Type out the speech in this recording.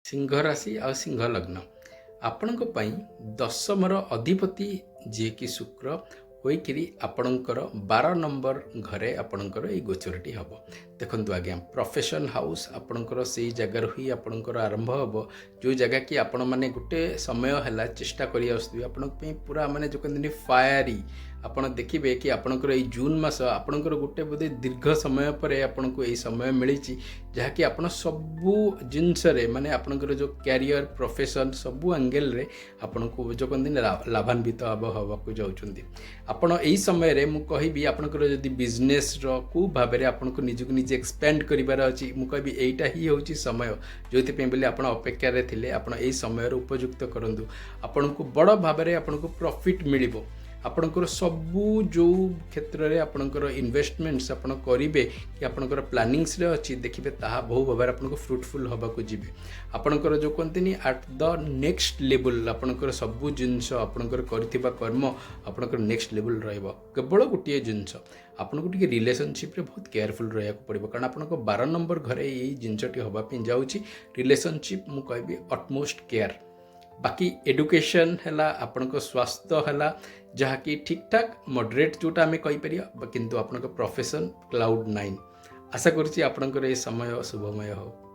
सिंह राशि आ सिंह लग्न आपणक पई दशमर अधिपति जे कि शुक्र होइकिरी आपणकर 12 नंबर घरे आपणकर ए गोचरटी हम देखंतु आज्ञा प्रोफेशन हाउस आपणकर से जगार ही आपणकर आरंभ हम जो जगह कि आपण माने गोटे समय है चेष्टा करी आसुथि आपण पूरा माने जो कहते फायरी आपण देखिए कि आपणकर ये जून मास आपणकर गोटे बोधे दीर्घ समय पर आपन को यही समय मिली जहाँकि आपण सबू जिनस माने आपणकर जो कैरियर प्रोफेशन सबू एंगेल रे आपण को जो कहते लाभान्वित हवाक जाउछन्ती आपण यही समय मु कहबी आपणकर जदि बिजनेस रो को भाव में आपन को निजक निजे एक्सपेंड करिवार अछि मु कहबी एटा ही होची समय जोथि पे बोली आपण अपेक्षा रे थिले आपण एही समय रो उपयुक्त करंतु आपण को बड़ भाव में आपण को प्रॉफिट मिलिबो आपणकर सबू जो क्षेत्र में आपणकर इन्वेस्टमेंट्स आपण करेंगे कि आपणकर प्लानिंग्स रे अच्छी देखिए ताहा बहु भाव में आपको फ्रुटफुल हवाक जीवे आपणकर जो कहते एट द नेक्स्ट लेवल आपणकर सबू जिनस आपणकर करथिबा कर्म आपणकर नेक्स्ट लेवल रहइबो केवल गोटे जिनस आपको टी रिलेशनशिप रे बहुत केयरफुल रहा पड़ो कारण आपन 12 नंबर घरे यही जिनसटी हाँपाई जाऊँगी रिलेशनशिप मु कहबी अटमोस्ट केयर बाकी एडुकेशन है आपण स्वास्थ्य है जहाँकि ठीक ठाक मॉडरेट जोटा आम कहीपर किंतु आपण प्रोफेशन क्लाउड 9 आशा करुँची आपणकर ये समय शुभमय हो।